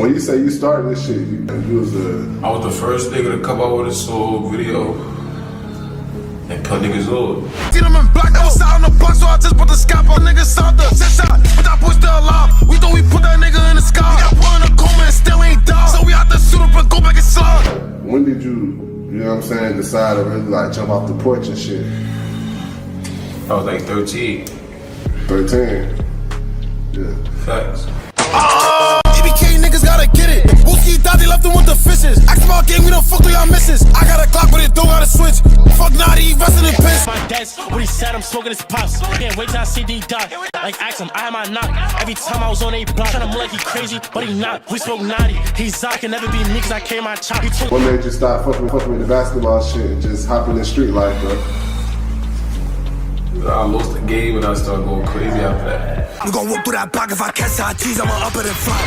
when you say you started this shit, you was I was the first nigga to come out with a soul video and put niggas on. See them in black, that was out on the box, so I just put the scalp on niggas out the set shot. But that boy still alive. We thought we put that nigga in the sky. We got put in a coma and still ain't died. So we had to shoot up and go back and slide. When did you know what I'm saying, decide to really like jump off the porch and shit? I was like 13. 13. Yeah. Facts. EBK niggas gotta get it. Wooski thought they left them with the fishes. Ask about game, we don't fuck with y'all misses. I got a Glock, but it don't got a switch. Fuck naughty, resting in piss. My dad's when he said I'm smoking his pops. Can't wait till I see D-Dot. Like ask him, I had my knock. Every time I was on a block, trying to move like he crazy, but he not. We smoke naughty. He's Zach, can never be me cause I carry my chop. What made you stop fucking with the basketball shit and just hop in the street life, bro? I lost the game and I started going crazy after that. You gon' whoop through that block if I catch that cheese, I'ma up it and flop.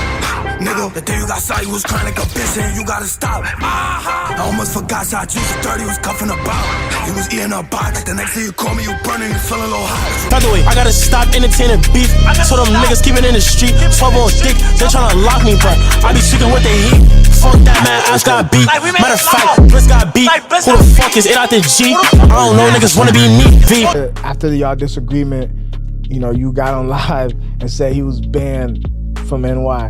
Nigga, the day you got shot, you was crying like a bitch and you gotta stop. I almost forgot shot you, 30 was cuffing about. You was eating a box, the next day you call me, you burning, you feeling a little hot. By the way, I gotta stop entertaining beef. Told them niggas keep it in the street. 12 on dick, they tryna lock me, but I be speaking what they heat. Fuck that man, I just got beat. Matter of fact, Bliss got beat. Who the fuck is it out the G? I don't know, niggas wanna be me. V. After y'all disagreement, you know, you got on live and said he was banned from NY,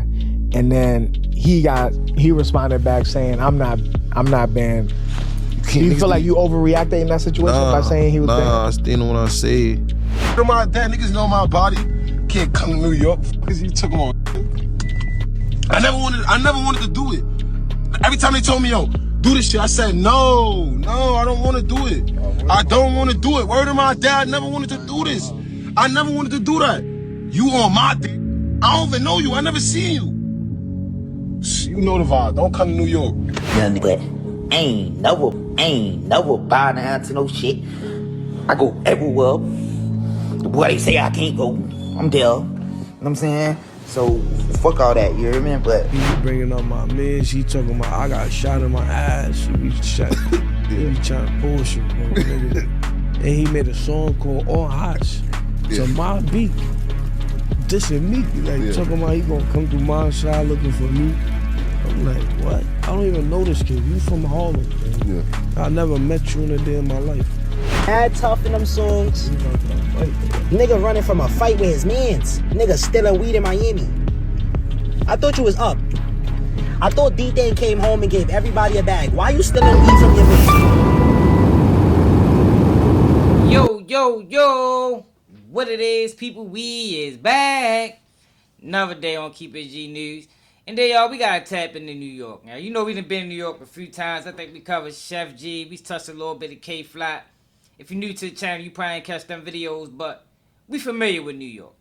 and then he responded back saying, I'm not banned. Do you feel like you overreacted in that situation by saying he was banned? Nah, I still know what I say. My dad, niggas know my body. Can't come to New York. You took him on. I never wanted to do it. Every time they told me, yo, do this shit, I said, no, I don't want to do it. I don't want to do it. Word of my dad, never wanted to do this. I never wanted to do that. You on my dick. I don't even know you. I never seen you. You know the vibe. Don't come to New York. Young but ain't never bow down to no shit. I go everywhere. The boy they say I can't go, I'm there. You know what I'm saying? So fuck all that, you hear me? But he bringing up my man, she talking about I got shot in my ass. She be shot. He be trying to bullshit, bro. Nigga. And he made a song called All Hots. To my beat. Dissing me. Like talking about he gonna come through my side looking for me. I'm like, what? I don't even know this kid. You from Harlem, man. Yeah. I never met you in a day in my life. Mad tough in them songs. Nigga running from a fight with his mans. Nigga stealing weed in Miami. I thought you was up. I thought Dthanggz came home and gave everybody a bag. Why you stealing weed from your man? Yo. What it is, people, we is back. Another day on Keep It G News. And then, y'all, we got to tap into New York. Now, you know we done been in New York a few times. I think we covered Chef G. We touched a little bit of K-Flat. If you're new to the channel, you probably ain't catch them videos, but we familiar with New York.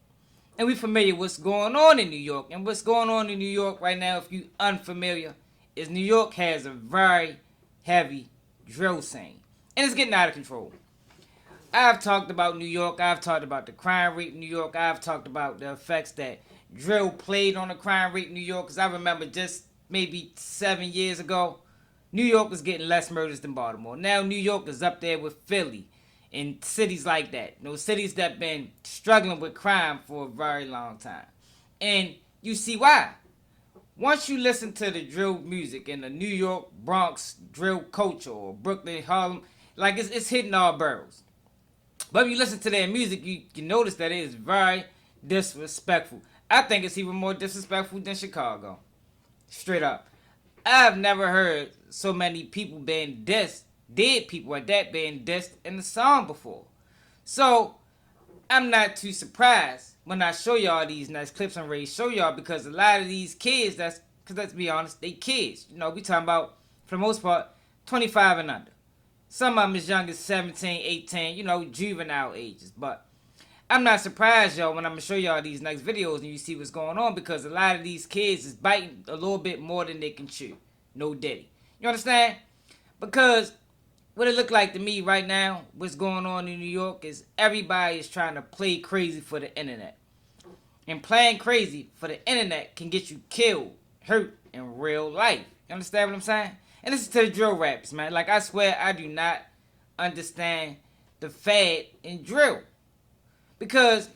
And we familiar with what's going on in New York. And what's going on in New York right now, if you unfamiliar, is New York has a very heavy drill scene. And it's getting out of control. I've talked about New York. I've talked about the crime rate in New York. I've talked about the effects that drill played on the crime rate in New York. Because I remember just maybe 7 years ago, New York was getting less murders than Baltimore. Now New York is up there with Philly and cities like that. You know, cities that been struggling with crime for a very long time. And you see why. Once you listen to the drill music in the New York, Bronx drill culture or Brooklyn, Harlem, like it's hitting all boroughs. But if you listen to their music, you notice that it is very disrespectful. I think it's even more disrespectful than Chicago. Straight up. I've never heard so many people being dissed, dead people at that, being dissed in the song before. So, I'm not too surprised when I show y'all these nice clips I'm ready to show y'all, because a lot of these kids, because let's be honest, they kids. You know, we talking about, for the most part, 25 and under. Some of them as young as 17, 18, you know, juvenile ages. But I'm not surprised, y'all, when I'm going to show y'all these next videos and you see what's going on, because a lot of these kids is biting a little bit more than they can chew. No diddy. You understand? Because what it look like to me right now, what's going on in New York, is everybody is trying to play crazy for the internet. And playing crazy for the internet can get you killed, hurt in real life. You understand what I'm saying? And this is to the drill rappers, man. Like, I swear I do not understand the fad in drill. Because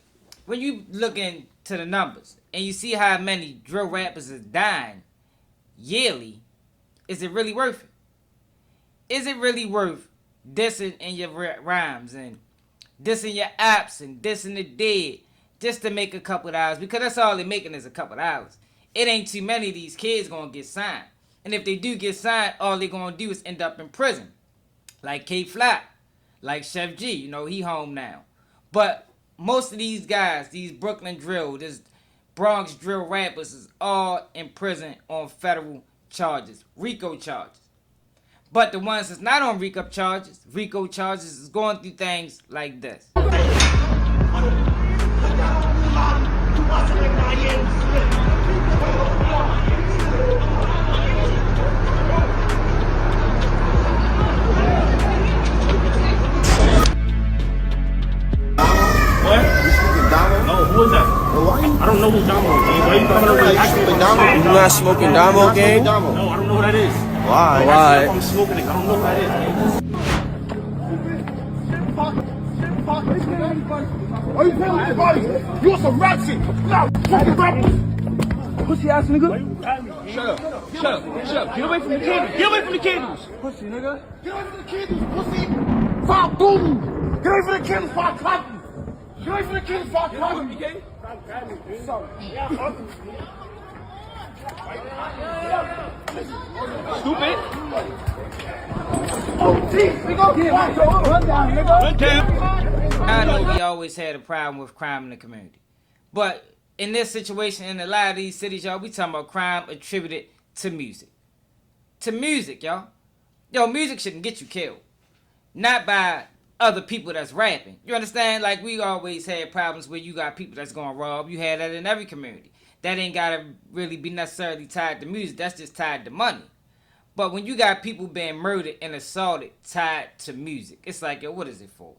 when you look into the numbers and you see how many drill rappers is dying yearly, is it really worth it? Is it really worth dissing in your rhymes and dissing your apps and dissing the dead just to make a couple of dollars? Because that's all they're making is a couple of dollars. It ain't too many of these kids gonna get signed. And if they do get signed, all they're gonna do is end up in prison. Like K-Flat, like Chef G, you know, he home now. But most of these guys, these Brooklyn drill, this Bronx drill rappers is all in prison on federal charges, RICO charges. But the ones that's not on RICO charges is going through things like this. Who is that? I don't know who Damo is. Why are you coming over here asking me if I'm smoking? You not smoking Damo, gang? No, I don't know who that is. Why? Why? If I'm smoking it, I don't know who that is. Are you playing with body? You want some rap shit? Nah, fucking rappers. Pussy ass nigga. Shut up. Shut up. Shut up. Get away from the candles. Get away from the candles. Pussy nigga. Get away from the candles, pussy. Fuck, boom. Get away from the candles, fuck, clap you. Get away from the candles, fuck, clap you. Stupid. Oh, geez, nigga. Run down, nigga. Run down. I know we always had a problem with crime in the community. But in this situation, in a lot of these cities, y'all, we talking about crime attributed to music. To music, y'all. Yo, music shouldn't get you killed. Not by other people that's rapping. You understand? Like, we always had problems where you got people that's gonna rob. You had that in every community. That ain't gotta really be necessarily tied to music. That's just tied to money. But when you got people being murdered and assaulted tied to music, it's like, yo, what is it for?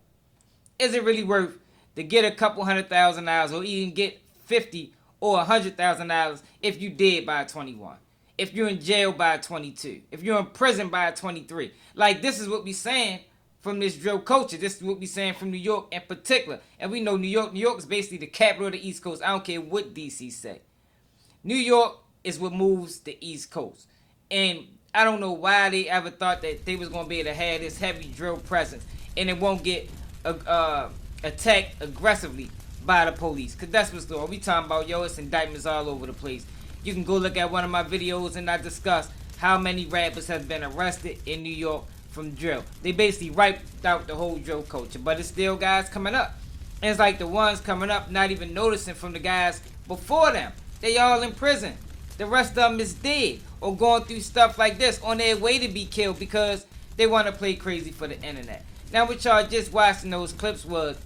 Is it really worth to get a couple $100,000 or even get $50,000 or $100,000 if you dead by 21? If you're in jail by 22? If you're in prison by 23? Like, this is what we saying from this drill culture. This is what we saying from New York in particular. And we know New York is basically the capital of the East Coast. I don't care what DC say. New York is what moves the East Coast. And I don't know why they ever thought that they was going to be able to have this heavy drill presence and it won't get attacked aggressively by the police. Because that's what's going on. We talking about, yo, it's indictments all over the place. You can go look at one of my videos and I discuss how many rappers have been arrested in New York from drill. They basically wiped out the whole drill culture. But it's still guys coming up. And it's like the ones coming up not even noticing from the guys before them. They all in prison. The rest of them is dead or going through stuff like this on their way to be killed because they want to play crazy for the internet. Now what y'all just watching those clips was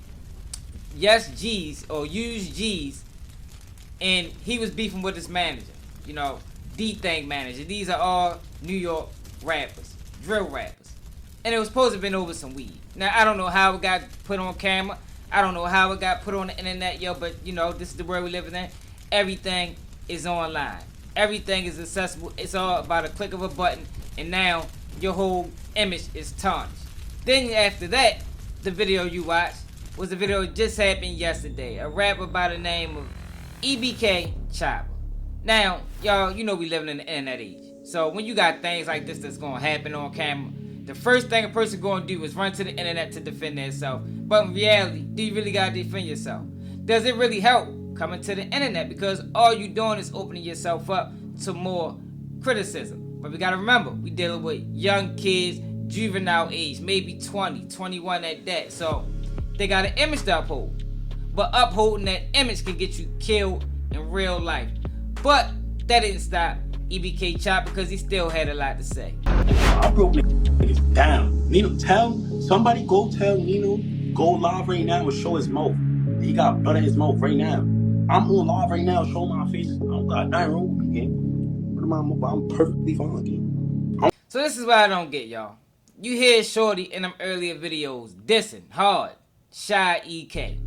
Yes G's or Use G's, and he was beefing with his manager, you know, Dthanggz manager. These are all New York rappers, drill rappers. And it was supposed to have been over some weed. Now I don't know how it got put on camera. I don't know how it got put on the internet, yo, but you know, this is the world we live in. Everything is online. Everything is accessible. It's all about a click of a button, and now your whole image is tarnished. Then after that, the video you watched was a video that just happened yesterday. A rapper by the name of EBK Chopper. Now, y'all, you know we living in the internet age. So when you got things like this that's gonna happen on camera, the first thing a person gonna do is run to the internet to defend themselves. But in reality, do you really gotta defend yourself? Does it really help coming to the internet? Because all you doing is opening yourself up to more criticism. But we gotta remember, we dealing with young kids, juvenile age, maybe 20, 21 at that. So they got an image to uphold. But upholding that image can get you killed in real life. But that didn't stop EBK Chop because he still had a lot to say. I broke niggas down. Nino, somebody go tell Nino, go live right now and show his mouth. He got blood in his mouth right now. I'm on live right now, show my face. I don't got nothing wrong with me, gang. I'm perfectly fine, gang. So this is what I don't get, y'all. You hear Shorty in them earlier videos dissing hard Shy EK,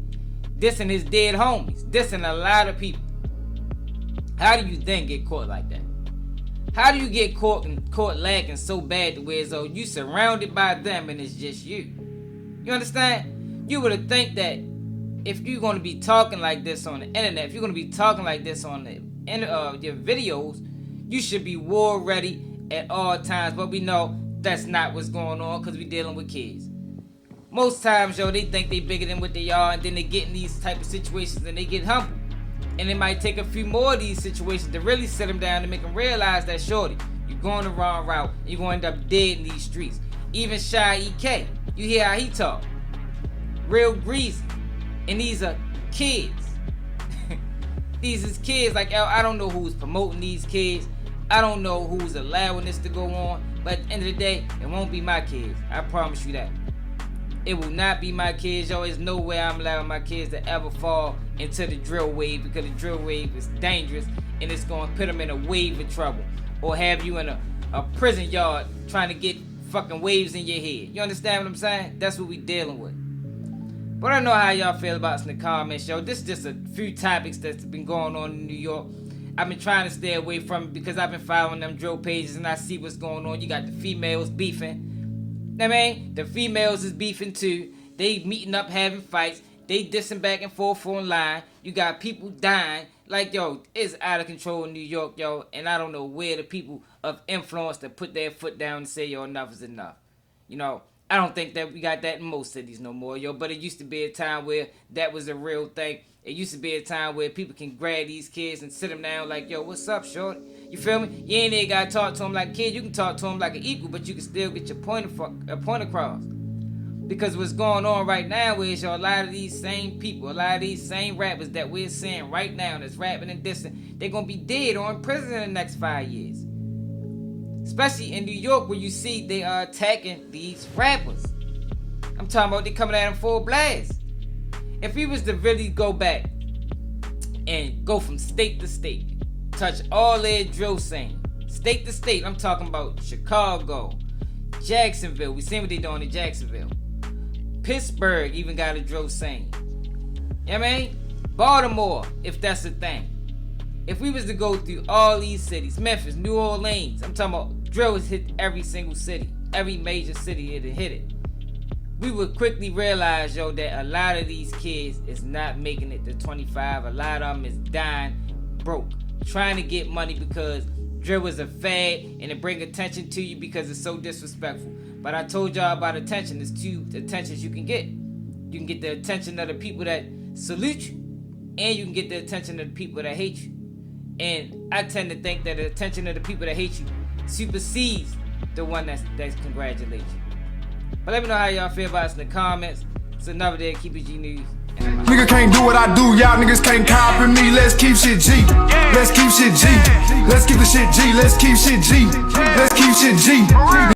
dissing his dead homies, dissing a lot of people. How do you then get caught like that? How do you get caught lacking so bad to where so you surrounded by them and it's just you? You understand? You would have think that if you're going to be talking like this on the internet, if you're going to be talking like this on the your videos, You should be war ready at all times, but we know that's not what's going on because we dealing with kids. Most times, yo, they think they bigger than what they are, and then they get in these type of situations and they get humble. And it might take a few more of these situations to really sit them down and make them realize that, shorty, you're going the wrong route. You're going to end up dead in these streets. Even Shy EK, you hear how he talk. Real greasy. And these are kids. These is kids. Like, I don't know who's promoting these kids. I don't know who's allowing this to go on. But at the end of the day, it won't be my kids. I promise you that. It will not be my kids, yo. There's no way I'm allowing my kids to ever fall into the drill wave, because the drill wave is dangerous and it's going to put them in a wave of trouble, or have you in a prison yard trying to get fucking waves in your head. You understand what I'm saying? That's what we dealing with. But I don't know how y'all feel about this in the comments, yo. This is just a few topics that's been going on in New York. I've been trying to stay away from it because I've been following them drill pages and I see what's going on. You got the females beefing. I mean, the females is beefing too. They meeting up, having fights. They dissing back and forth online. You got people dying. Like, yo, it's out of control in New York, yo. And I don't know where the people of influence that put their foot down and say, yo, enough is enough. You know, I don't think that we got that in most cities no more, yo. But it used to be a time where that was a real thing. It used to be a time where people can grab these kids and sit them down like, yo, what's up, shorty? You feel me? You ain't even got to talk to them like a kid. You can talk to them like an equal, but you can still get your point across. Because what's going on right now is, yo, a lot of these same people, a lot of these same rappers that we're seeing right now that's rapping and dissing, they're going to be dead or in prison in the next 5 years. Especially in New York, where you see they are attacking these rappers. I'm talking about they coming at them full blast. If we was to really go back and go from state to state, touch all their drill scene, state to state, I'm talking about Chicago, Jacksonville. We seen what they doing in Jacksonville. Pittsburgh even got a drill scene. You know what I mean? Baltimore, if that's a thing. If we was to go through all these cities, Memphis, New Orleans, I'm talking about drills hit every single city, every major city it hit it. We would quickly realize, yo, that a lot of these kids is not making it to 25. A lot of them is dying broke, trying to get money because drill is a fad and it bring attention to you because it's so disrespectful. But I told y'all about attention. There's two attentions you can get. You can get the attention of the people that salute you, and you can get the attention of the people that hate you. And I tend to think that the attention of the people that hate you supersedes the one that's congratulates you. But let me know how y'all feel about us in the comments. It's another day of Keep It G News. Nigga can't do what I do, y'all niggas can't copy me. Let's keep shit G. Let's keep shit G. Let's keep the shit G. Let's keep shit G. Let's keep shit G.